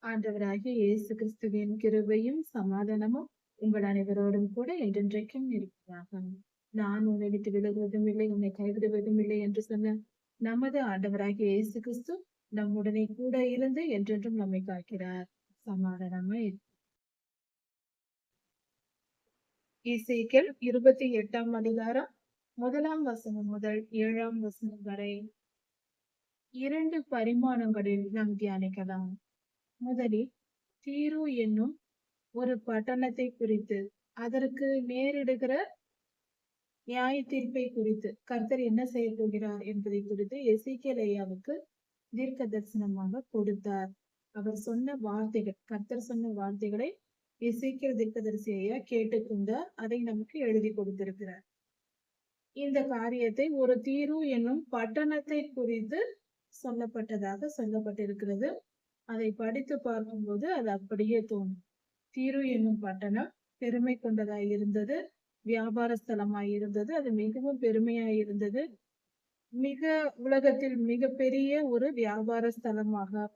ஆண்டவராகிய இயேசு கிறிஸ்துவின் கிருபையும் சமாதானமும் உங்கள் அனைவரோடும் கூட என்றென்றைக்கும் இருப்பதாக. நான் உன்னை விட்டு விலகுவதும் இல்லை, உன்னை கைவிடுவதும் இல்லை என்று சொன்ன நமது ஆண்டவராகிய இயேசு கிறிஸ்து நம்முடனே கூட இருந்து என்றென்றும் நம்மை காக்கிறார். சமாதானமே. எசேக்கியேல் 28ஆம் அதிகாரம் 1ஆம் வசனம் முதல் 7ஆம் வசனம் வரை 2 பரிமாணங்களில் நாம் தியானிக்கலாம். முதலில் தீரு என்னும் ஒரு பட்டணத்தை குறித்து, அதற்கு நேரிடுகிற நியாய தீர்ப்பை குறித்து கர்த்தர் என்ன செய்ய போகிறார் என்பதை குறித்து எசேக்கியேல் ஐயாவுக்கு தீர்க்க தரிசனமாக கொடுத்தார். அவர் சொன்ன வார்த்தைகள், கர்த்தர் சொன்ன வார்த்தைகளை எசேக்கியேல் தீர்க்கதரிசி ஐயா கேட்டுக்கொண்டார். அதை நமக்கு எழுதி கொடுத்திருக்கிறார். இந்த காரியத்தை ஒரு தீரு என்னும் பட்டணத்தை குறித்து சொல்லப்பட்டிருக்கிறது. அதை படித்து பார்க்கும்போது அது அப்படியே தோணும். தீரு என்னும் பட்டணம் பெருமை கொண்டதாய் இருந்தது, வியாபார ஸ்தலமாய் இருந்தது. அது மிகவும் பெருமையாய் இருந்தது. உலகத்தில் மிக பெரிய ஒரு வியாபார ஸ்தலமாக,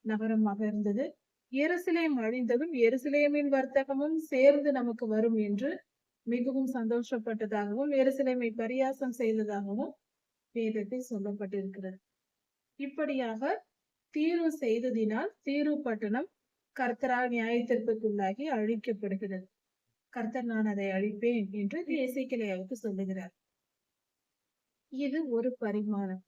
நகரமாக இருந்தது. எருசலேம் அழிந்ததும் எருசலேமின் வர்த்தகமும் சேர்ந்து நமக்கு வரும் என்று மிகவும் சந்தோஷப்பட்டதாகவும் எருசலேமை பரியாசம் செய்ததாகவும் வேதத்தில் சொல்லப்பட்டிருக்கிறது. இப்படியாக தீரு செய்ததினால் தீரு பட்டணம் கர்த்தரால் நியாயத்திற்குள்ளாகி அழிக்கப்படுகிறது. கர்த்தர் நான் அதை அழிப்பேன் என்று எசேக்கியேலுக்கு சொல்லுகிறார். இது ஒரு பரிமாணம்.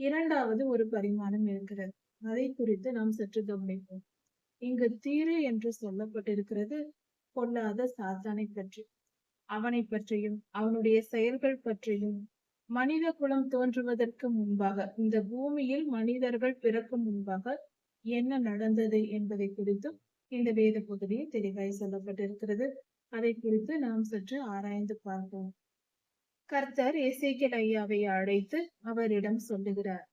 இரண்டாவது ஒரு பரிமாணம் இருக்கிறது. அதை குறித்து நாம் சற்று கவனிப்போம். இங்கு தீரு என்று சொல்லப்பட்டிருக்கிறது பொல்லாத சாத்தானை பற்றி, அவனை பற்றியும் அவனுடைய செயல்கள் பற்றியும். மனித குலம் தோன்றுவதற்கு முன்பாக, இந்த பூமியில் மனிதர்கள் பிறக்கும் முன்பாக என்ன நடந்தது என்பதை குறித்தும் இந்த வேத பகுதியில் தெளிவாய் சொல்லப்பட்டிருக்கிறது. அதை குறித்து நாம் சற்று ஆராய்ந்து பார்ப்போம். கர்த்தர் எசேக்கியேல் ஐயாவை அழைத்து அவரிடம் சொல்லுகிறார்,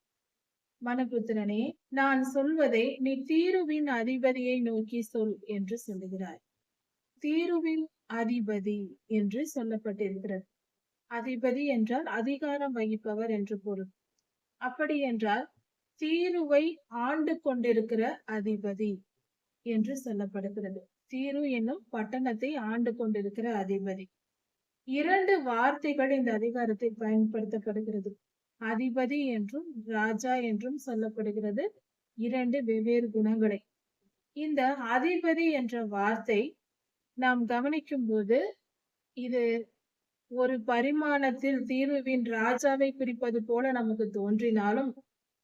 மனுபுத்திரனே, நான் சொல்வதை நீ தீருவின் அதிபதியை நோக்கி சொல் என்று சொல்லுகிறார். தீருவின் அதிபதி என்று சொல்லப்பட்டிருக்கிறது. அதிபதி என்றால் அதிகாரம் வகிப்பவர் என்று பொருள். அப்படி என்றால் தீருவை ஆண்டு கொண்டிருக்கிற அதிபதி என்று சொல்லப்படுகிறது. தீரு என்னும் பட்டணத்தை ஆண்டு கொண்டிருக்கிற அதிபதி. 2 வார்த்தைகள் இந்த அதிகாரத்தில் பயன்படுத்தப்படுகிறது. அதிபதி என்றும் ராஜா என்றும் சொல்லப்படுகிறது. 2 வெவ்வேறு குணங்களை. இந்த அதிபதி என்ற வார்த்தை நாம் கவனிக்கும் போது இது ஒரு பரிமாணத்தில் தீருவின் ராஜாவை குறிப்பது போல நமக்கு தோன்றினாலும்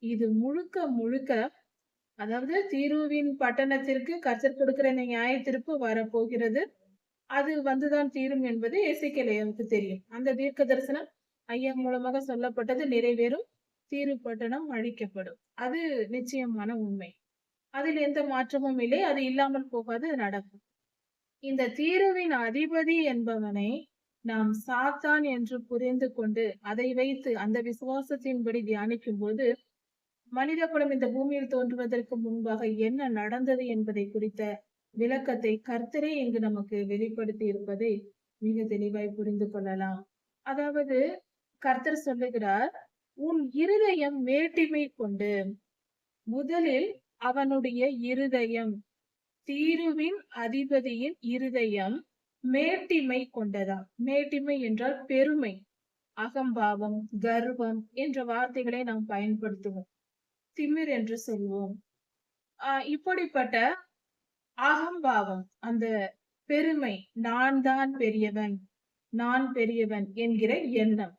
இது முழுக்க அதாவது தீருவின் பட்டணத்திற்கு கர்த்தர் கொடுக்கிற நியாய தீர்ப்பு வரப்போகிறது. அது வந்துதான் தீரும் என்பது எசேக்கியேலுக்கு தெரியும். அந்த தீர்க்க தரிசனம் ஐயா மூலமாக சொல்லப்பட்டது நிறைவேறும். தீரு பட்டணம் அழிக்கப்படும். அது நிச்சயமான உண்மை. அதில் எந்த மாற்றமும் இல்லை. அது இல்லாமல் போகாது, நடக்கும். இந்த தீருவின் அதிபதி என்பவனை நாம் சாத்தான் என்று புரிந்து கொண்டு அதை வைத்து அந்த விசுவாசத்தின்படி தியானிக்கும் போது மனித குலம் இந்த பூமியில் தோன்றுவதற்கு முன்பாக என்ன நடந்தது என்பதை குறித்த விளக்கத்தை கர்த்தரே இங்கு நமக்கு வெளிப்படுத்தி இருப்பதை மிக தெளிவாய் புரிந்து கொள்ளலாம். அதாவது கர்த்தர் சொல்லுகிறார், உன் இருதயம் மேட்டிமை கொண்டு. முதலில் அவனுடைய இருதயம், தீருவின் அதிபதியின் இருதயம் மேட்டிமை கொண்டதா. மேட்டிமை என்றால் பெருமை, அகம்பாவம், கர்வம் என்ற வார்த்தைகளை நாம் பயன்படுத்துவோம். திமிர் என்று சொல்வோம். இப்படிப்பட்ட அகம்பாவம், அந்த பெருமை, நான் தான் பெரியவன், நான் பெரியவன் என்கிற எண்ணம்,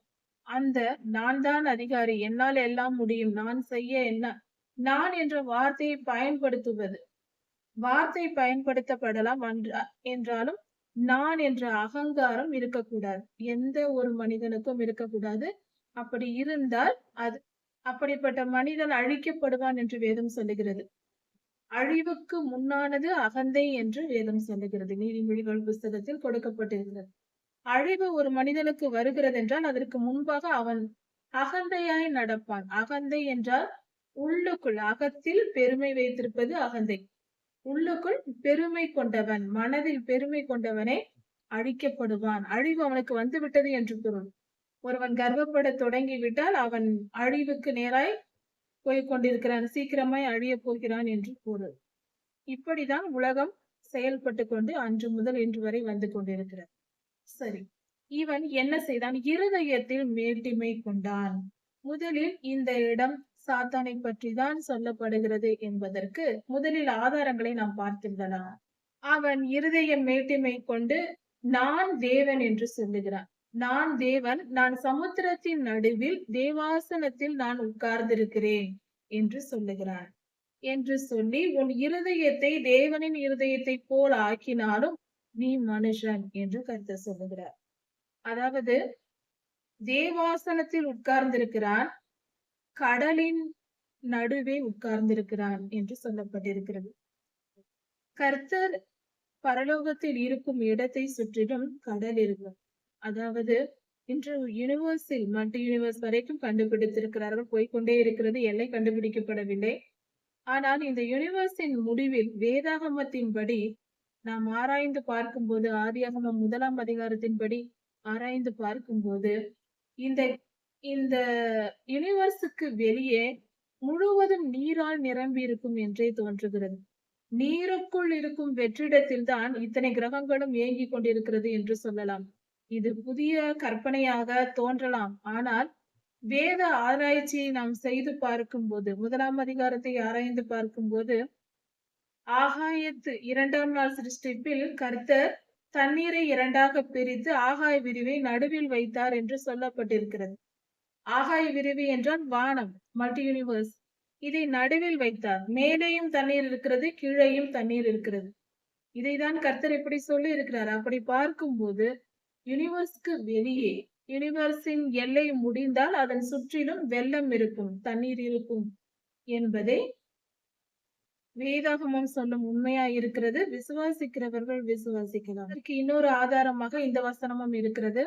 அந்த நான் தான் அதிகாரி, என்னால் எல்லாம் முடியும், நான் செய்ய என்ன, நான் என்ற வார்த்தையை பயன்படுத்துவது. வார்த்தை பயன்படுத்தப்படலாம் என்றாலும் நான் என்ற அகங்காரம் இருக்கக்கூடாது. எந்த ஒரு மனிதனுக்கும் இருக்கக்கூடாது. அப்படி இருந்தால் அப்படிப்பட்ட மனிதன் அழிக்கப்படுவான் என்று வேதம் சொல்லுகிறது. அழிவுக்கு முன்னானது அகந்தை என்று வேதம் சொல்லுகிறது. நீதிமொழிகள் புஸ்தகத்தில் கொடுக்கப்பட்டிருக்கிறது. அழிவு ஒரு மனிதனுக்கு வருகிறது என்றால் அதற்கு முன்பாக அவன் அகந்தையாய் நடப்பான். அகந்தை என்றால் உள்ளுக்குள், அகத்தில் பெருமை வைத்திருப்பது அகந்தை. உள்ளுக்குள் பெருமை கொண்டவன், மனதில் பெருமை கொண்டவனே அழிக்கப்படுவான். அழிவு அவனுக்கு வந்துவிட்டது என்று பொருள். ஒருவன் கர்வப்பட தொடங்கிவிட்டால் அவன் அழிவுக்கு நேராய் போய்க் கொண்டிருக்கிறான், சீக்கிரமாய் அழிய போகிறான் என்று பொருள். இப்படிதான் உலகம் செயல்பட்டு கொண்டு அன்று முதல் இன்று வரை வந்து கொண்டிருக்கிறது. சரி. இவன் என்ன செய்தான்? இருதயத்தில் மேட்டிமை கொண்டான். முதலில் இந்த இடம் சாத்தானை பற்றி தான் சொல்லப்படுகிறது என்பதற்கு முதலில் ஆதாரங்களை நாம் பார்த்திருக்கலாம். அவன் இருதய மேட்டிமை கொண்டு நான் தேவன் என்று சொல்லுகிறான். நான் தேவன், நான் சமுத்திரத்தின் நடுவில் தேவாசனத்தில் நான் உட்கார்ந்திருக்கிறேன் என்று சொல்லுகிறான். என்று சொல்லி உன் இருதயத்தை தேவனின் இருதயத்தைப் போல் ஆக்கினாலும் நீ மனுஷன் என்று கர்த்தர் சொல்லுகிறார். அதாவது தேவாசனத்தில் உட்கார்ந்திருக்கிறான், கடலின் நடுவே உட்கார்ந்திருக்கிறான் என்று சொல்லப்பட்டிருக்கிறது. கர்த்தர் பரலோகத்தில் இருக்கும் இடத்தை சுற்றிலும் கடல் இருக்கும். அதாவது இன்று யூனிவர்ஸில் மல்டி யூனிவர்ஸ் வரைக்கும் கண்டுபிடித்திருக்கிறார்கள். போய்க்கொண்டே இருக்கிறது. எல்லை கண்டுபிடிக்கப்படவில்லை. ஆனால் இந்த யூனிவர்ஸின் முடிவில் வேதாகமத்தின்படி நாம் ஆராய்ந்து பார்க்கும்போது, ஆதியாகமம் 1ஆம் அதிகாரத்தின்படி ஆராய்ந்து பார்க்கும்போது, இந்த இந்த யூனிவர்ஸுக்கு வெளியே முழுவதும் நீரால் நிரம்பி இருக்கும் என்றே தோன்றுகிறது. நீருக்குள் இருக்கும் வெற்றிடத்தில் தான் இத்தனை கிரகங்களும் இயங்கிக் கொண்டிருக்கிறது என்று சொல்லலாம். இது புதிய கற்பனையாக தோன்றலாம். ஆனால் வேத ஆராய்ச்சியை நாம் செய்து பார்க்கும்போது, 1ஆம் அதிகாரத்தை ஆராய்ந்து பார்க்கும்போது, ஆகாயத்து 2ஆம் நாள் சிருஷ்டிப்பில் கர்த்தர் தண்ணீரை 2ஆக பிரித்து ஆகாய விரிவை நடுவில் வைத்தார் என்று சொல்லப்பட்டிருக்கிறது. ஆகாய விரிவு என்றால் வானம், மல்டி யூனிவர்ஸ். இதை நடுவில் வைத்தார். மேலேயும் தண்ணீர் இருக்கிறது, கீழேயும் தண்ணீர் இருக்கிறது. இதைதான் கர்த்தர் இப்படி சொல்லி இருக்கிறார். அப்படி பார்க்கும்போது யூனிவர்ஸ்க்கு வெளியே, யூனிவர்ஸின் எல்லை முடிந்தால் அதன் சுற்றிலும் வெள்ளம் இருக்கும், தண்ணீர் இருக்கும் என்பதை வேதாகமம் சொல்லும் உண்மையா இருக்கிறது. விசுவாசிக்கிறவர்கள் விசுவாசிக்கலாம். அதற்கு இன்னொரு ஆதாரமாக இந்த வசனமும் இருக்கிறது.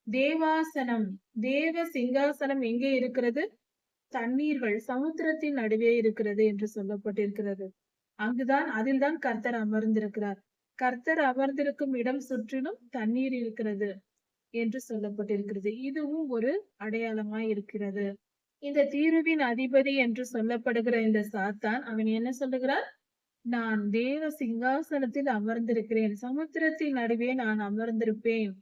தேவாசனம், தேவ சிங்காசனம் எங்கே இருக்கிறது? தண்ணீர்கள் சமுத்திரத்தின் நடுவே இருக்கிறது என்று சொல்லப்பட்டிருக்கிறது. அங்குதான், அதில்தான் கர்த்தர் அமர்ந்திருக்கிறார். கர்த்தர் அமர்ந்திருக்கும் இடம் சுற்றிலும் தண்ணீர் இருக்கிறது என்று சொல்லப்பட்டிருக்கிறது. இதுவும் ஒரு அடையாளமாய் இருக்கிறது. இந்த தீருவின் அதிபதி என்று சொல்லப்படுகிற இந்த சாத்தான், அவன் என்ன சொல்லுகிறான்? நான் தேவ சிங்காசனத்தில் அமர்ந்திருக்கிறேன், சமுத்திரத்தின் நடுவே நான் அமர்ந்திருப்பேன்,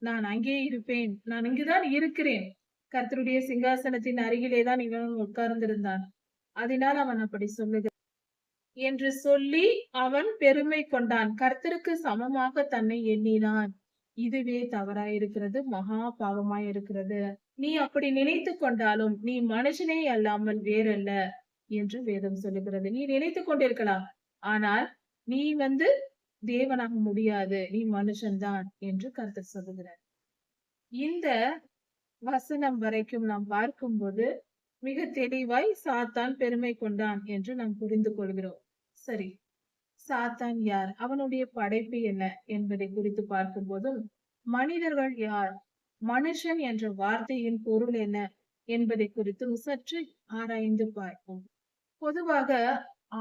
நான் அங்கே இருப்பேன், நான் இங்குதான் இருக்கிறேன். கர்த்தருடைய சிங்காசனத்தின் அருகிலேதான் இவன் உட்கார்ந்திருந்தான். அதனால் அவன் அப்படி சொல்லுகிறான் என்று சொல்லி அவன் பெருமை கொண்டான். கர்த்தருக்கு சமமாக தன்னை எண்ணினான். இதுவே தவறாயிருக்கிறது, மகா பாவமாயிருக்கிறது. நீ அப்படி நினைத்து கொண்டாலும் நீ மனுஷனே அல்லாமல் வேறல்ல என்று வேதம் சொல்லுகிறது. நீ நினைத்துக் கொண்டிருக்கலாம், ஆனால் நீ தேவனாக முடியாது, நீ மனுஷன்தான் என்று கர்த்தர் சொல்லுகிறார். இந்த வசனம் வரைக்கும் நாம் பார்க்கும்போது மிக தெளிவாய் சாத்தான் பெருமை கொண்டான் என்று நாம் புரிந்து கொள்கிறோம். சரி, சாத்தான் யார்? அவனுடைய படைப்பு என்ன என்பதை குறித்து பார்க்கும்போதும், மனிதர்கள் யார்? மனுஷன் என்ற வார்த்தையின் பொருள் என்ன என்பதை குறித்தும் சற்று ஆராய்ந்து பார்ப்போம். பொதுவாக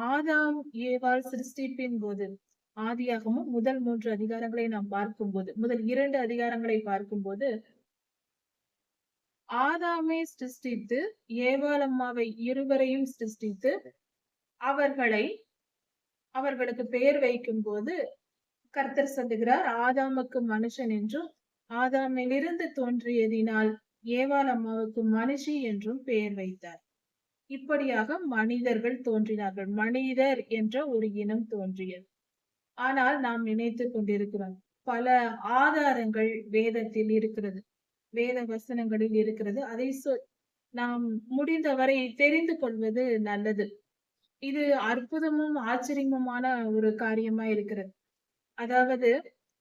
ஆதாம் ஏவாள் சிருஷ்டிப்பின் போது, ஆதியாகமும் முதல் 3 அதிகாரங்களை நாம் பார்க்கும்போது, முதல் 2 அதிகாரங்களை பார்க்கும்போது, ஆதாமை சிருஷ்டித்து ஏவாள் அம்மாவை இருவரையும் சிருஷ்டித்து அவர்களுக்கு பெயர் வைக்கும் போது கர்த்தர் சொல்லுகிறார், ஆதாமுக்கு மனுஷன் என்றும் ஆதாமிலிருந்து தோன்றியதினால் ஏவாள் அம்மாவுக்கு மனுஷி என்றும் பெயர் வைத்தார். இப்படியாக மனிதர்கள் தோன்றினார்கள். மனிதர் என்ற ஒரு இனம் தோன்றியது. ஆனால் நாம் நினைத்துக் கொண்டிருக்கிறோம், பல ஆதாரங்கள் வேதத்தில் இருக்கிறது, வேத வசனங்களில் இருக்கிறது. அதை நாம் முடிந்தவரை தெரிந்து கொள்வது நல்லது. இது அற்புதமும் ஆச்சரியமுமான ஒரு காரியமா இருக்கிறது. அதாவது,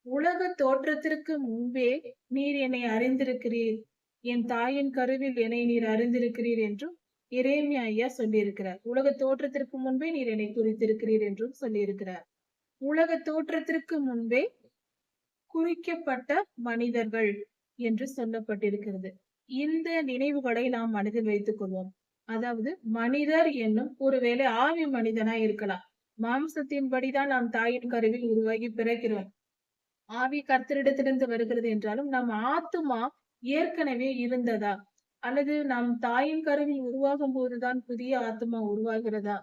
உலக தோற்றத்திற்கு முன்பே நீர் என்னை அறிந்திருக்கிறீர், என் தாயின் கருவில் என்னை நீர் அறிந்திருக்கிறீர் என்றும் எரேமியா ஐயா சொல்லியிருக்கிறார். உலக தோற்றத்திற்கு முன்பே நீர் என்னை குறித்திருக்கிறீர் என்றும் சொல்லியிருக்கிறார். உலக தோற்றத்திற்கு முன்பே குறிக்கப்பட்ட மனிதர்கள் என்று சொல்லப்பட்டிருக்கிறது. இந்த நினைவுகளை நாம் மனதில் வைத்துக் கொள்வோம். அதாவது, மனிதர் என்னும் ஒருவேளை ஆவி மனிதனா இருக்கலாம். மாம்சத்தின்படிதான் நாம் தாயின் கருவில் உருவாகி பிறக்கிறோம். ஆவி கர்த்தரிடத்திலிருந்து வருகிறது என்றாலும் நம் ஆத்துமா ஏற்கனவே இருந்ததா, அல்லது நாம் தாயின் கருவில் உருவாகும் போதுதான் புதிய ஆத்துமா உருவாகிறதா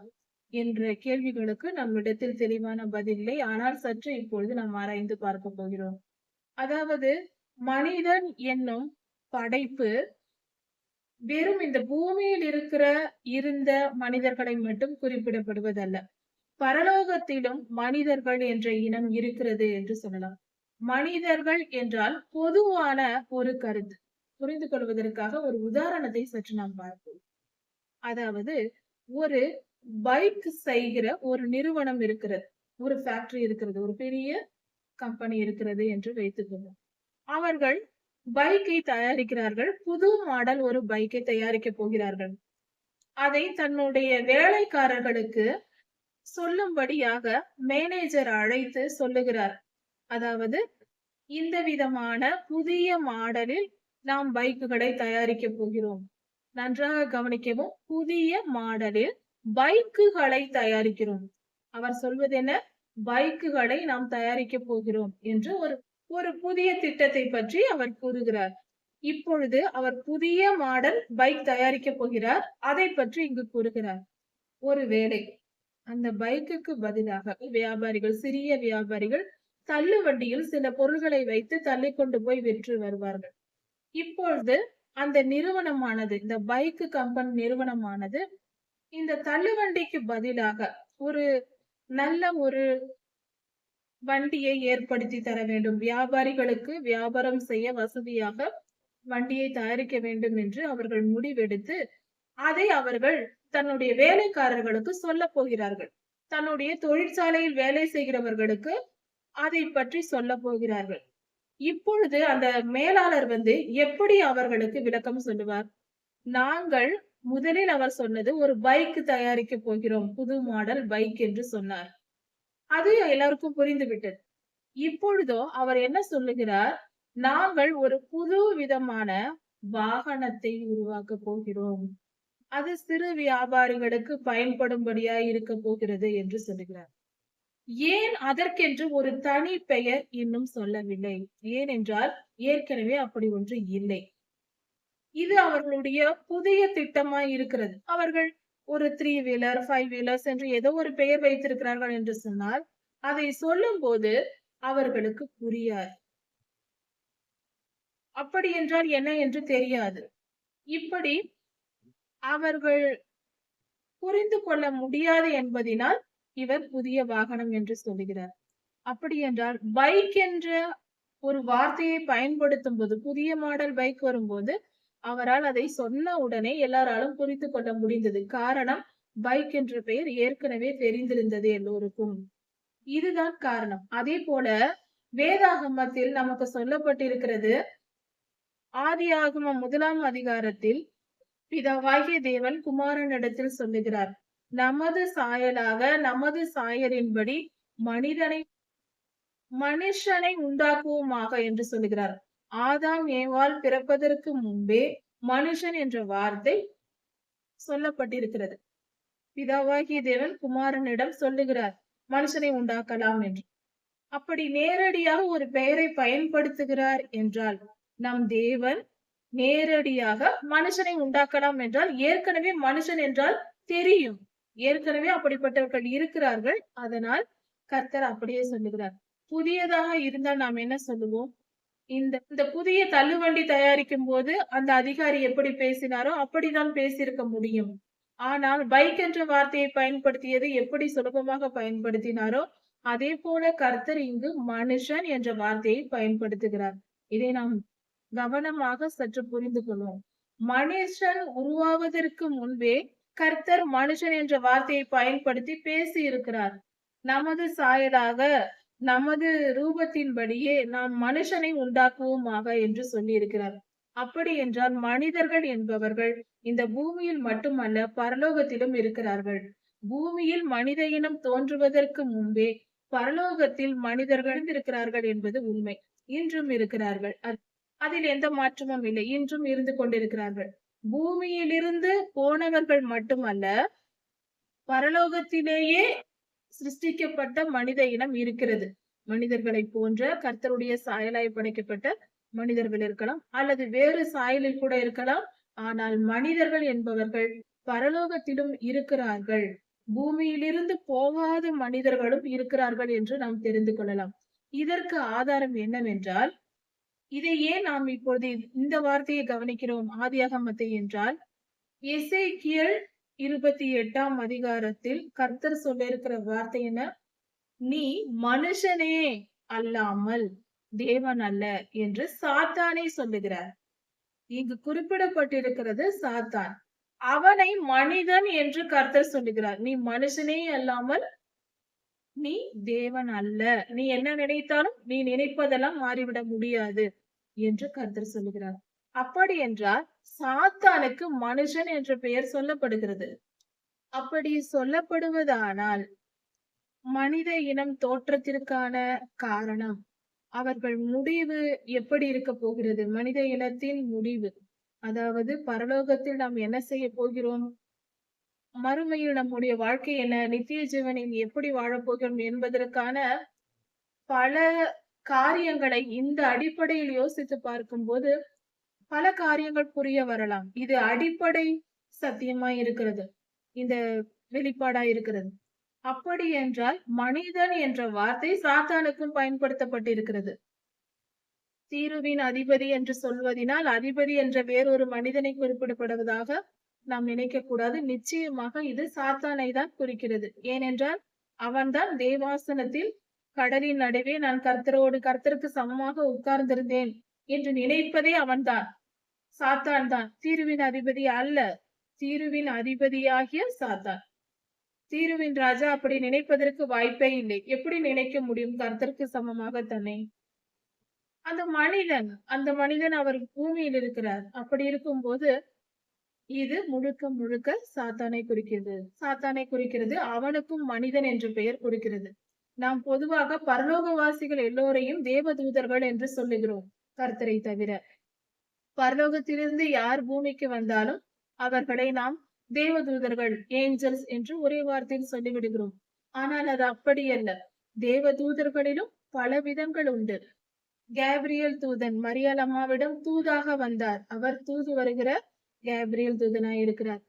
என்ற கேள்விகளுக்கு நம்மிடத்தில் தெளிவான பதில் இல்லை. ஆனால் சற்று இப்பொழுது நாம் ஆராய்ந்து பார்க்க போகிறோம். அதாவது மனிதன் என்னும் படைப்பு வெறும் இந்த பூமியில் இருந்த மனிதர்களை மட்டும் குறிப்பிடப்படுவதல்ல. பரலோகத்திலும் மனிதர்கள் என்ற இனம் இருக்கிறது என்று சொல்லலாம். மனிதர்கள் என்றால் பொதுவான ஒரு கருத்து. புரிந்து கொள்வதற்காக ஒரு உதாரணத்தை சற்று நாம் பார்ப்போம். அதாவது ஒரு பைக் செய்கிற ஒரு நிறுவனம் இருக்கிறது. ஒரு ஃபேக்டரி இருக்கிறது. ஒரு பெரிய கம்பெனி இருக்கிறது என்று வைத்துக் கொள்வோம். அவர்கள் பைக்கை தயாரிக்கிறார்கள். புது மாடல் ஒரு பைக்கை தயாரிக்க போகிறார்கள். அதை தன்னுடைய வேலைக்காரர்களுக்கு சொல்லும்படியாக மேனேஜர் அழைத்து சொல்லுகிறார். அதாவது இந்த விதமான புதிய மாடலில் நாம் பைக்குகளை தயாரிக்க போகிறோம். நன்றாக கவனிக்கவும், புதிய மாடலில் பைக்குகளை தயாரிக்கிறோம். அவர் சொல்வது என்ன? பைக்குகளை நாம் தயாரிக்க போகிறோம் என்று ஒரு புதிய திட்டத்தை பற்றி அவர் கூறுகிறார். இப்பொழுது அவர் புதிய மாடல் பைக் தயாரிக்க போகிறார். அதை பற்றி இங்கு கூறுகிறார். ஒருவேளை அந்த பைக்குக்கு பதிலாக வியாபாரிகள், சிறிய வியாபாரிகள் தள்ளு வண்டியில் சில பொருள்களை வைத்து தள்ளி கொண்டு போய் விற்று வருவார்கள். இப்பொழுது அந்த நிறுவனமானது, இந்த பைக் கம்பெனி நிறுவனமானது இந்த தள்ளுவண்டிக்கு பதிலாக ஒரு நல்ல ஒரு வண்டியை ஏற்படுத்தி தர வேண்டும். வியாபாரிகளுக்கு வியாபாரம் செய்ய வசதியாக வண்டியை தயாரிக்க வேண்டும் என்று அவர்கள் முடிவெடுத்து அதை அவர்கள் தன்னுடைய வேலைக்காரர்களுக்கு சொல்ல போகிறார்கள். தன்னுடைய தொழிற்சாலையில் வேலை செய்கிறவர்களுக்கு அதை பற்றி சொல்ல போகிறார்கள். இப்பொழுது அந்த மேலாளர் எப்படி அவர்களுக்கு விளக்கம் சொல்லுவார்? நாங்கள் முதலில் அவர் சொன்னது ஒரு பைக் தயாரிக்க போகிறோம். புது மாடல் பைக் என்று சொன்னார். அது எல்லாருக்கும் புரிந்துவிட்டது. இப்பொழுதோ அவர் என்ன சொல்லுகிறார்? நாங்கள் ஒரு புது விதமான வாகனத்தை உருவாக்க போகிறோம். அது சிறு வியாபாரிகளுக்கு பயன்படும்படியாய் இருக்க போகிறது என்று சொல்லுகிறார். ஏன் அதற்கென்று ஒரு தனி பெயர் இன்னும் சொல்லவில்லை? ஏனென்றால் ஏற்கனவே அப்படி ஒன்று இல்லை. இது அவர்களுடைய புதிய திட்டமாய் இருக்கிறது. அவர்கள் ஒரு 3 வீலர் 5 வீலர்ஸ் என்று ஏதோ ஒரு பெயர் வைத்திருக்கிறார்கள் என்று சொன்னால் அதை சொல்லும் போது அவர்களுக்கு புரியாது. அப்படி என்றால் என்ன என்று தெரியாது. இப்படி அவர்கள் புரிந்து கொள்ள முடியாது என்பதினால் இவர் புதிய வாகனம் என்று சொல்லுகிறார். அப்படி என்றால் பைக் என்ற ஒரு வார்த்தையை பயன்படுத்தும் போது, புதிய மாடல் பைக் வரும்போது அவரால் அதை சொன்ன உடனே எல்லாராலும் புரிந்து கொள்ள முடிந்தது. காரணம், பைக் என்ற பெயர் ஏற்கனவே தெரிந்திருந்தது எல்லோருக்கும். இதுதான் காரணம். அதே போல வேதாகமத்தில் நமக்கு சொல்லப்பட்டிருக்கிறது. ஆதியாகமம் 1ஆம் அதிகாரத்தில் பிதாவாகிய தேவன் குமாரனிடத்தில் சொல்லுகிறார், நமது சாயலாக நமது சாயலின்படி மனுஷனை உண்டாக்குவோமாக என்று சொல்லுகிறார். ஆதாம் ஏவாள் பிறப்பதற்கு முன்பே மனுஷன் என்ற வார்த்தை சொல்லப்பட்டிருக்கிறது. பிதாவாகிய தேவன் குமாரனிடம் சொல்லுகிறார், மனுஷனை உண்டாக்கலாம் என்று. அப்படி நேரடியாக ஒரு பெயரை பயன்படுத்துகிறார் என்றால், நம் தேவன் நேரடியாக மனுஷனை உண்டாக்கலாம் என்றால் ஏற்கனவே மனுஷன் என்றால் தெரியும். ஏற்கனவே அப்படிப்பட்டவர்கள் இருக்கிறார்கள். அதனால் கர்த்தர் அப்படியே சொல்லுகிறார். புதியதாக இருந்தால் நாம் என்ன சொல்லுவோம்? இந்த புதிய தள்ளுவண்டி தயாரிக்கும் போது அந்த அதிகாரி எப்படி பேசினாரோ அப்படிதான் பேசியிருக்க முடியும். ஆனால் பைக் என்ற வார்த்தையை பயன்படுத்தியது எப்படி சுலபமாக பயன்படுத்தினாரோ அதே போல கர்த்தர் இங்கு மனுஷன் என்ற வார்த்தையை பயன்படுத்துகிறார். இதை நாம் கவனமாக சற்று புரிந்து கொள்வோம். மனுஷன் உருவாவதற்கு முன்பே கர்த்தர் மனுஷன் என்ற வார்த்தையை பயன்படுத்தி பேசி இருக்கிறார். நமது சாயலாக நமது ரூபத்தின்படியே நாம் மனுஷனை உண்டாக்குவோமாக என்று சொல்லி இருக்கிறார். அப்படி என்றால் மனிதர்கள் என்பவர்கள் இந்த பூமியில் மட்டுமல்ல பரலோகத்திலும் இருக்கிறார்கள். பூமியில் மனித இனம் தோன்றுவதற்கு முன்பே பரலோகத்தில் மனிதர்கள் இருக்கிறார்கள் என்பது உண்மை. இன்றும் இருக்கிறார்கள். அதில் எந்த மாற்றமும் இல்லை. இன்றும் இருந்து கொண்டிருக்கிறார்கள். பூமியிலிருந்து போனவர்கள் மட்டுமல்ல, பரலோகத்திலேயே சிருஷ்டிக்கப்பட்ட மனித இனம் இருக்கிறது. மனிதர்களை போன்ற கர்த்தருடைய சாயலாய் படைக்கப்பட்ட மனிதர்கள் இருக்கலாம், அல்லது வேறு சாயலில் கூட இருக்கலாம். ஆனால் மனிதர்கள் என்பவர்கள் பரலோகத்திலும் இருக்கிறார்கள். பூமியிலிருந்து போகாத மனிதர்களும் இருக்கிறார்கள் என்று நாம் தெரிந்து கொள்ளலாம். இதற்கு ஆதாரம் என்னவென்றால், இதை ஏன் நாம் இப்பொழுது இந்த வார்த்தையை கவனிக்கிறோம் ஆதியாகமத்தை என்றால், எசேக்கியேல் 28ஆம் அதிகாரத்தில் கர்த்தர் சொல்லியிருக்கிற வார்த்தை என்ன? நீ மனுஷனே அல்லாமல் தேவன் அல்ல என்று சாத்தானே சொல்லுகிறார். இங்கு குறிப்பிடப்பட்டிருக்கிறது சாத்தான். அவனை மனிதன் என்று கர்த்தர் சொல்லுகிறார். நீ மனுஷனே அல்லாமல் நீ தேவன் அல்ல. நீ என்ன நினைத்தாலும் நீ நினைப்பதெல்லாம் மாறிவிட முடியாது என்று கர்த்தர் சொல்லுகிறார். அப்படி என்றால் சாத்தானுக்கு மனுஷன் என்ற பெயர் சொல்லப்படுகிறது. அப்படி சொல்லப்படுவதானால் மனித இனம் தோற்றத்திற்கான காரணம், அவர்கள் முடிவு எப்படி இருக்க போகிறது? மனித இனத்தின் முடிவு, அதாவது பரலோகத்தில் நாம் என்ன செய்ய போகிறோம், மறுமையில் நம்முடைய வாழ்க்கை என்ன, நித்திய ஜீவனில் எப்படி வாழப்போகிறோம் என்பதற்கான பல காரியங்களை இந்த அடிப்படையில் யோசித்து பார்க்கும்போது பல காரியங்கள் புரிய வரலாம். இது அடிப்படை சத்தியமா இருக்கிறது, இந்த வெளிப்பாடா இருக்கிறது. அப்படி என்றால் மனிதன் என்ற வார்த்தை சாத்தானுக்கும் பயன்படுத்தப்பட்டிருக்கிறது. தீருவின் அதிபதி என்று சொல்வதினால் அதிபதி என்ற வேறொரு மனிதனை குறிப்பிடப்படுவதாக நாம் நினைக்க கூடாது. நிச்சயமாக இது சாத்தானை தான் குறிக்கிறது. ஏனென்றால் அவன்தான் தேவாசனத்தில் கடலின் நடுவே நான் கர்த்தருக்கு சமமாக உட்கார்ந்திருந்தேன் என்று நினைப்பதே அவன்தான், சாத்தான் தான். தீருவின் அதிபதி அல்ல, தீருவின் அதிபதியாகிய சாத்தான். தீருவின் ராஜா அப்படி நினைப்பதற்கு வாய்ப்பே இல்லை. எப்படி நினைக்க முடியும் கர்த்தருக்கு சமமாக தன்னை? அந்த மனிதன் அவர் பூமியில் இருக்கிறார். அப்படி இருக்கும்போது இது முழுக்க முழுக்க சாத்தானை குறிக்கிறது. அவனுக்கும் மனிதன் என்ற பெயர் குறிக்கிறது. நாம் பொதுவாக பரலோகவாசிகள் எல்லோரையும் தேவதூதர்கள் என்று சொல்லுகிறோம், கர்த்தரை தவிர. பரலோகத்திலிருந்து யார் பூமிக்கு வந்தாலும் அவர்களை நாம் தேவதூதர்கள், ஏஞ்சல்ஸ் என்று ஒரே வார்த்தையில் சொல்லிவிடுகிறோம். ஆனால் அது அப்படியல்ல. தேவதூதர்களிலும் பல விதங்கள் உண்டு. கேப்ரியல் தூதன் மரியாள் அம்மாவிடம் தூதாக வந்தார். அவர் தூது வருகிற கேப்ரியல் தூதனாய் இருக்கிறார்.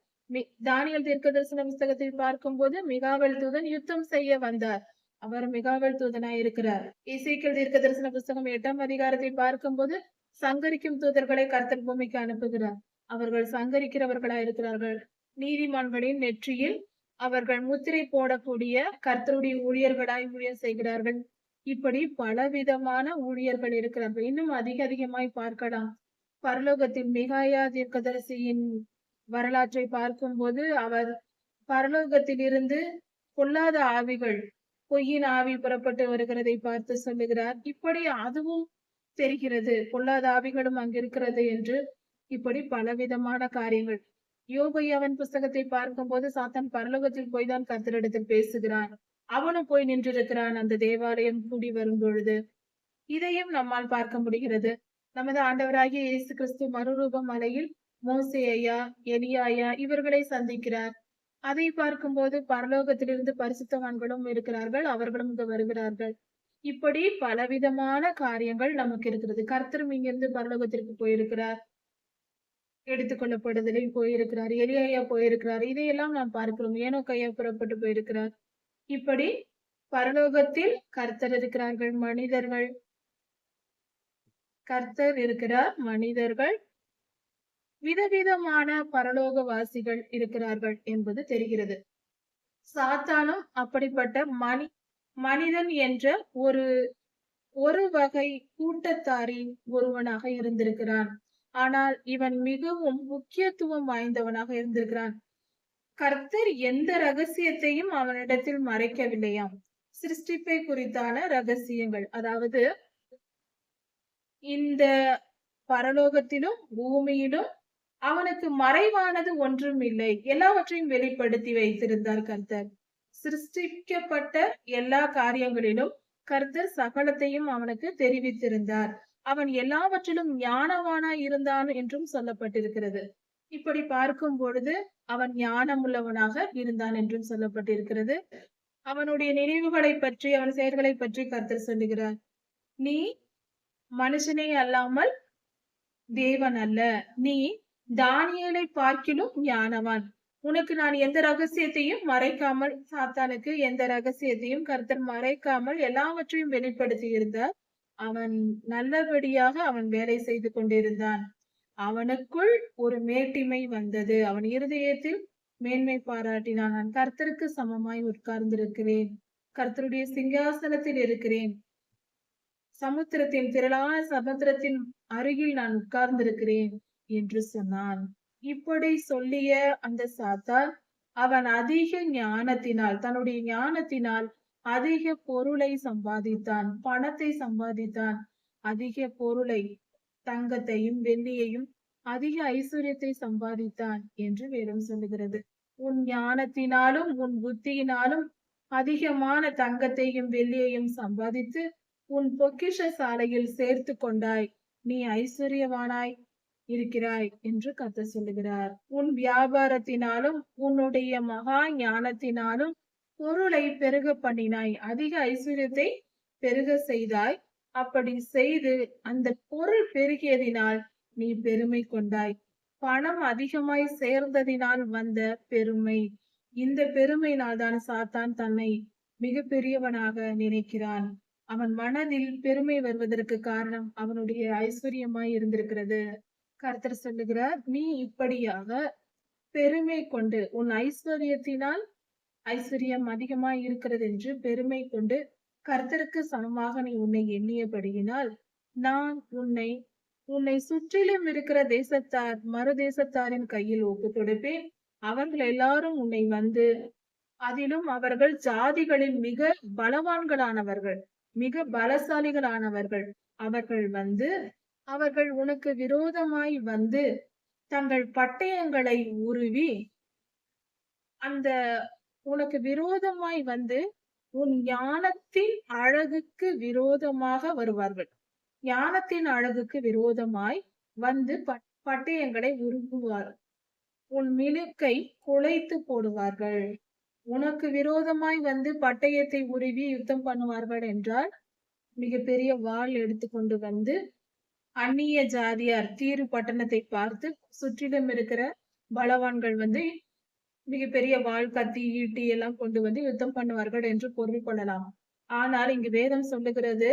தானியேல் தீர்க்கதரிசன புஸ்தகத்தில் பார்க்கும்போது மிகாவேல் தூதன் யுத்தம் செய்ய வந்தார். அவர் மிகாவேல் தூதனாய் இருக்கிறார். எசேக்கியேல் தீர்க்கதரிசன புஸ்தகம் 8ஆம் அதிகாரத்தை பார்க்கும்போது சங்கரிக்கும் தூதர்களை கர்த்தர் பூமிக்கு அனுப்புகிறார். அவர்கள் சங்கரிக்கிறவர்களாய் இருக்கிறார்கள். நீதிமான்களின் நெற்றியில் அவர்கள் முத்திரை போடக்கூடிய கர்த்தருடைய ஊழியர்களாய் ஊழியம் செய்கிறார்கள். இப்படி பலவிதமான ஊழியர்கள் இருக்கிறார்கள். இன்னும் அதிகமாய் பார்க்கலாம். பரலோகத்தில் மிகாயா தீர்க்கதரிசியின் வரலாற்றை பார்க்கும்போது அவர் பரலோகத்தில் இருந்து பொல்லாத ஆவிகள், பொய்யின் ஆவி புறப்பட்டு வருகிறதை பார்த்து சொல்லுகிறார். இப்படி அதுவும் தெரிகிறது, பொல்லாத ஆவிகளும் அங்கிருக்கிறது என்று. இப்படி பலவிதமான காரியங்கள். யோபையாவின் புஸ்தகத்தை பார்க்கும்போது சாத்தான் பரலோகத்தில் போய்தான் கர்த்தரிடத்தில் பேசுகிறான். அவனும் போய் நின்றிருக்கிறான் அந்த தேவாலயம் கூடி வரும் பொழுது. இதையும் நம்மால் பார்க்க முடிகிறது. நமது ஆண்டவராகிய இயேசு கிறிஸ்து மறுரூப மலையில் மோசே ஐயா, எலியாயா இவர்களை சந்திக்கிறார். அதை பார்க்கும்போது பரலோகத்திலிருந்து பரிசுத்தவான்களும் இருக்கிறார்கள், அவர்களும் இங்கு வருகிறார்கள். இப்படி பலவிதமான காரியங்கள் நமக்கு இருக்கிறது. கர்த்தரும் இங்கிருந்து பரலோகத்திற்கு போயிருக்கிறார், எடுத்துக்கொள்ளப்படுதலில் போயிருக்கிறார். எலியாயா போயிருக்கிறார். இதையெல்லாம் நாம் பார்க்கிறோம். ஏனோக்கு ஐயா புறப்பட்டு போயிருக்கிறார். இப்படி பரலோகத்தில் கர்த்தர் இருக்கிறார்கள், கர்த்தர் இருக்கிறார், மனிதர்கள், விதவிதமான பரலோகவாசிகள் இருக்கிறார்கள் என்பது தெரிகிறது. சாத்தானும் அப்படிப்பட்ட மனிதன் என்ற ஒரு வகை கூட்டத்தாரின் ஒருவனாக இருந்திருக்கிறான். ஆனால் இவன் மிகவும் முக்கியத்துவம் வாய்ந்தவனாக இருந்திருக்கிறான். கர்த்தர் எந்த ரகசியத்தையும் அவனிடத்தில் மறைக்கவில்லையாம். சிருஷ்டிப்பை குறித்தான ரகசியங்கள், அதாவது இந்த பரலோகத்திலும் பூமியிலும் அவனுக்கு மறைவானது ஒன்றும் இல்லை. எல்லாவற்றையும் வெளிப்படுத்தி வைத்திருந்தார் கர்த்தர். சிருஷ்டிக்கப்பட்ட எல்லா காரியங்களிலும் கர்த்தர் சகலத்தையும் அவனுக்கு தெரிவித்திருந்தார். அவன் எல்லாவற்றிலும் ஞானவானாய் இருந்தான் என்றும் சொல்லப்பட்டிருக்கிறது. இப்படி பார்க்கும் பொழுது அவன் ஞானம் உள்ளவனாக இருந்தான் என்றும் சொல்லப்பட்டிருக்கிறது. அவனுடைய நினைவுகளை பற்றி, அவன் செயல்களை பற்றி கர்த்தர் சொல்லுகிறார். நீ மனுஷனே அல்லாமல் தேவன் அல்ல, நீ தானியேலை பார்க்கிலும் ஞானவான். உனக்கு நான் எந்த ரகசியத்தையும் மறைக்காமல், சாத்தானுக்கு எந்த ரகசியத்தையும் கர்த்தர் மறைக்காமல் எல்லாவற்றையும் வெளிப்படுத்தி இருந்தார். அவன் நல்லபடியாக அவன் வேலை செய்து கொண்டிருந்தான். அவனுக்குள் ஒரு மேட்டிமை வந்தது. அவன் இருதயத்தில் மேன்மை பாராட்டினான். நான் கர்த்தருக்கு சமமாய் உட்கார்ந்திருக்கிறேன். கர்த்தருடைய சிங்காசனத்தில் இருக்கிறேன். திரளான சமுத்திரத்தின் அருகில் நான் உட்கார்ந்திருக்கிறேன் என்று சொன்னான். இப்படி சொல்லிய அந்த சாத்தான் அவன் அதிக ஞானத்தினால், தன்னுடைய ஞானத்தினால் அதிக பொருளை சம்பாதித்தான், பணத்தை சம்பாதித்தான், அதிக பொருளை, தங்கத்தையும் வெள்ளியையும், அதிக ஐஸ்வர்யத்தை சம்பாதித்தான் என்று வேதம் சொல்லுகிறது. உன் ஞானத்தினாலும் உன் புத்தியினாலும் அதிகமான தங்கத்தையும் வெள்ளியையும் சம்பாதித்து உன் பொக்கிஷ சாலையில் சேர்த்து கொண்டாய், நீ ஐஸ்வர்யவானாய் இருக்கிறாய் என்று கர்த்தர் சொல்லுகிறார். உன் வியாபாரத்தினாலும் உன்னுடைய மகா ஞானத்தினாலும் பொருளை பெருக பண்ணினாய், அதிக ஐஸ்வர்யத்தை பெருக செய்தாய். அப்படி செய்து அந்த பொருள் பெருகியதினால் நீ பெருமை கொண்டாய். பணம் அதிகமாய் சேர்ந்ததினால் வந்த பெருமை. இந்த பெருமையினால் தான் சாத்தான் தன்னை மிக பெரியவனாக நினைக்கிறான். அவன் மனதில் பெருமை வருவதற்கு காரணம் அவனுடைய ஐஸ்வர்யமாய் இருந்திருக்கிறது. கர்த்தர் சொல்லுகிறார், நீ இப்படியாக பெருமை கொண்டு உன் ஐஸ்வர்யத்தினால் ஐஸ்வர்யம் அதிகமாய் இருக்கிறது என்று பெருமை கொண்டு கர்த்தருக்கு சமமாக நீ உன்னை எண்ணியபடியினால் நான் உன்னை சுற்றிலும் இருக்கிற தேசத்தார் மறு தேசத்தாரின் கையில் ஒப்பு கொடுப்பேன். அவர்கள் எல்லாரும் உன்னை வந்து, அதிலும் அவர்கள் ஜாதிகளில் மிக பலவான்களானவர்கள், மிக பலசாலிகளானவர்கள், அவர்கள் வந்து அவர்கள் உனக்கு விரோதமாய் வந்து தங்கள் பட்டயங்களை உருவி அந்த உனக்கு விரோதமாய் வந்து உன் ஞானத்தின் அழகுக்கு விரோதமாக வருவார்கள். ஞானத்தின் அழகுக்கு விரோதமாய் வந்து பட்டயங்களை உருகுவார். உன் மினுக்கை குலைத்து போடுவார்கள். உனக்கு விரோதமாய் வந்து பட்டயத்தை உருவி யுத்தம் பண்ணுவார்கள் என்றால் மிகப்பெரிய வாள் எடுத்துக்கொண்டு வந்து அந்நிய ஜாதியார் தீரு பட்டணத்தை பார்த்து சுற்றிலும் இருக்கிற பலவான்கள் வந்து மிகப்பெரிய வாள், கத்தி, ஈட்டி எல்லாம் கொண்டு வந்து யுத்தம் பண்ணுவார்கள் என்று பொருள் கொள்ளலாம். ஆனால் இங்கு வேதம் சொல்லுகிறது,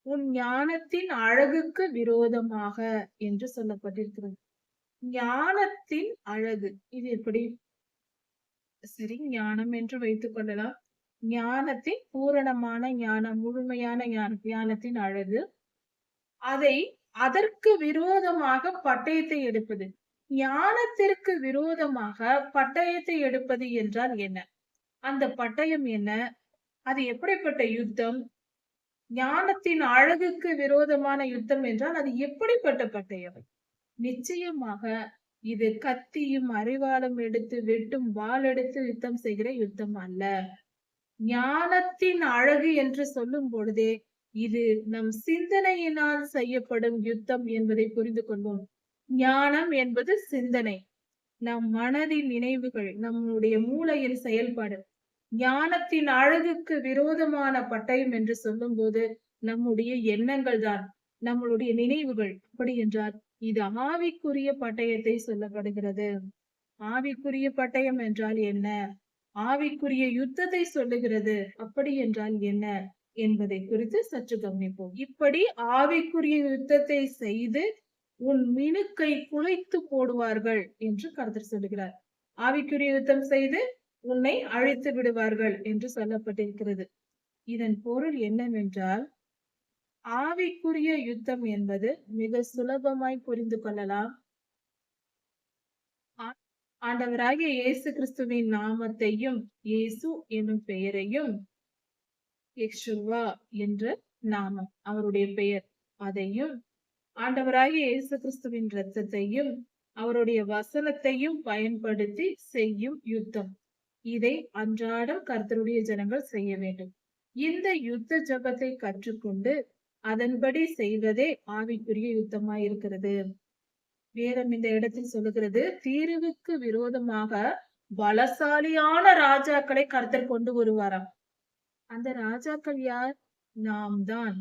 உன் ஞானத்தின் அழகுக்கு விரோதமாக என்று சொல்லப்பட்டிருக்கிறது. ஞானத்தின் அழகு, இது எப்படி? சரி, ஞானம் என்று வைத்துக் கொள்ளலாம். ஞானத்தின் பூரணமான ஞானம், முழுமையான ஞானத்தின் அழகு. அதற்கு விரோதமாக பட்டயத்தை எடுப்பது. ஞானத்திற்கு விரோதமாக பட்டயத்தை எடுப்பது என்றால் என்ன? அந்த பட்டயம் என்ன? அது எப்படிப்பட்ட யுத்தம்? ஞானத்தின் அழகுக்கு விரோதமான யுத்தம் என்றால் அது எப்படிப்பட்ட பட்டயம்? நிச்சயமாக இது கத்தியும் அரிவாளும் எடுத்து வெட்டும் வாள் எடுத்து யுத்தம் செய்கிற யுத்தம் அல்ல. ஞானத்தின் அழகு என்று சொல்லும் பொழுதே இது நம் சிந்தனையினால் செய்யப்படும் யுத்தம் என்பதை புரிந்து கொள்வோம். ஞானம் என்பது சிந்தனை, நம் மனதின் நினைவுகள், நம்முடைய மூளையின் செயல்பாடு. ஞானத்தின் அழகுக்கு விரோதமான பட்டயம் என்று சொல்லும் போது நம்முடைய எண்ணங்கள் தான், நம்மளுடைய நினைவுகள். அப்படி என்றால் இது ஆவிக்குரிய பட்டயத்தை சொல்லப்படுகிறது. ஆவிக்குரிய பட்டயம் என்றால் என்ன? ஆவிக்குரிய யுத்தத்தை சொல்லுகிறது. அப்படி என்றால் என்ன என்பதை குறித்து சற்று கவனிப்போம். இப்படி ஆவிக்குரிய யுத்தத்தை செய்து உன் மினுக்கை குலைத்து போடுவார்கள் என்று கர்த்தர் சொல்லுகிறார். ஆவிக்குரிய யுத்தம் செய்து உன்னை அழித்து விடுவார்கள் என்று சொல்லப்பட்டிருக்கிறது. இதன் பொருள் என்னவென்றால், ஆவிக்குரிய யுத்தம் என்பது மிக சுலபமாய் புரிந்து கொள்ளலாம். ஆண்டவராகிய இயேசு கிறிஸ்துவின் நாமத்தையும், இயேசு என்னும் பெயரையும், யெகோவா என்ற நாமம் அவருடைய பெயர், அதையும் ஆண்டவராகிய இயேசு கிறிஸ்துவின் இரத்தத்தையும் அவருடைய வசனத்தையும் பயன்படுத்தி செய்யும் யுத்தம். இதை அன்றாடம் கர்த்தருடைய ஜனங்கள் செய்ய வேண்டும். இந்த யுத்த ஜபத்தை கற்றுக்கொண்டு அதன்படி செய்வதே ஆவிக்குரிய யுத்தமாய் இருக்கிறது. வேதம் இந்த இடத்தில் சொல்லுகிறது, தீருவுக்கு விரோதமாக பலசாலியான ராஜாக்களை கர்த்தர் கொண்டு வருவாராம். அந்த ராஜாக்கள் யார்? நாம் தான்.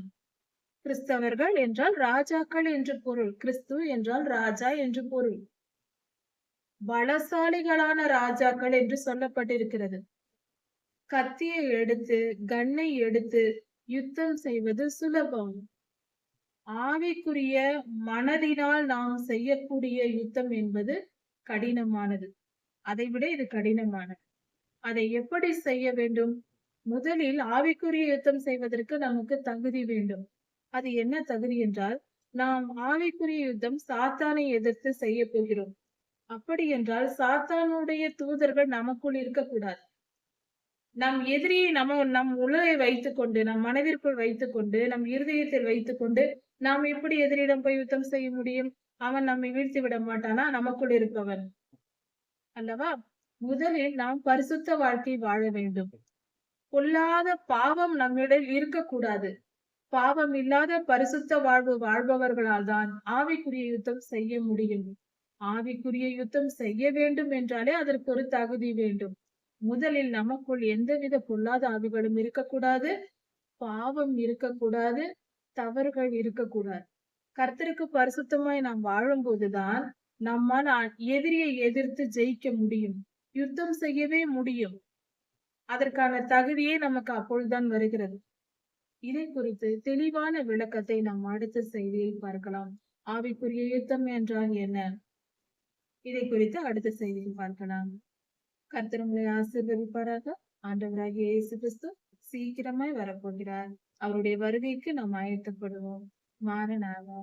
கிறிஸ்தவர்கள் என்றால் ராஜாக்கள் என்று பொருள். கிறிஸ்து என்றால் ராஜா என்று பொருள். பலசாலிகளான ராஜாக்கள் என்று சொல்லப்பட்டிருக்கிறது. கத்தியை எடுத்து, கன்னை எடுத்து யுத்தம் செய்வது சுலபம். ஆவிக்குரிய மனதினால் நாம் செய்யக்கூடிய யுத்தம் என்பது கடினமானது. அதைவிட இது கடினமானது. அதை எப்படி செய்ய வேண்டும்? முதலில் ஆவிக்குரிய யுத்தம் செய்வதற்கு நமக்கு தகுதி வேண்டும். அது என்ன தகுதி என்றால், நாம் ஆவிக்குரிய யுத்தம் சாத்தானை எதிர்த்து செய்யப் போகிறோம். அப்படி என்றால் சாத்தானுடைய தூதர்கள் நமக்குள் இருக்கக்கூடாது. நம் எதிரியை நம் உளவை வைத்துக்கொண்டு, நம் மனதிற்குள் வைத்துக்கொண்டு, நம் இருதயத்தில் வைத்துக்கொண்டு, நாம் எப்படி எதிரிடம் போய் யுத்தம் செய்ய முடியும்? அவன் நம்மை வீழ்த்தி விட மாட்டானா? நமக்குள் இருப்பவன். அல்லவா? முதலில் நாம் பரிசுத்த வாழ்க்கை வாழ வேண்டும். பொல்லாத பாவம் நம்மிடம் இருக்கக்கூடாது. பாவம் இல்லாத பரிசுத்த வாழ்வு வாழ்பவர்களால் தான் ஆவிக்குரிய யுத்தம் செய்ய முடியும். ஆவிக்குரிய யுத்தம் செய்ய வேண்டும் என்றாலே அதற்கு ஒரு தகுதி வேண்டும். முதலில் நமக்குள் எந்தவித பொல்லாத ஆவிகளும் இருக்கக்கூடாது. பாவம் இருக்கக்கூடாது. தவறுகள் இருக்கக்கூடாது. கர்த்தருக்கு பரிசுத்தமாய் நாம் வாழும்போதுதான் நம்மால் எதிரியை எதிர்த்து ஜெயிக்க முடியும். யுத்தம் செய்யவே முடியும். அதற்கான தகுதியே நமக்கு அப்பொழுதுதான் வருகிறது. இதை குறித்து தெளிவான விளக்கத்தை நாம் அடுத்த செய்தியில் பார்க்கலாம். ஆவிக்குரிய யுத்தம் என்றால் என்ன? இதை குறித்து அடுத்த செய்தியில் பார்க்கலாம். கர்த்தர் உங்களை ஆசீர்வதிப்பாராக. ஆண்டவராகிய இயேசு கிறிஸ்து சீக்கிரமாய் வரப்போகிறார். அவருடைய வருகைக்கு நாம் ஆயத்தப்படுவோம். மாரநாதா.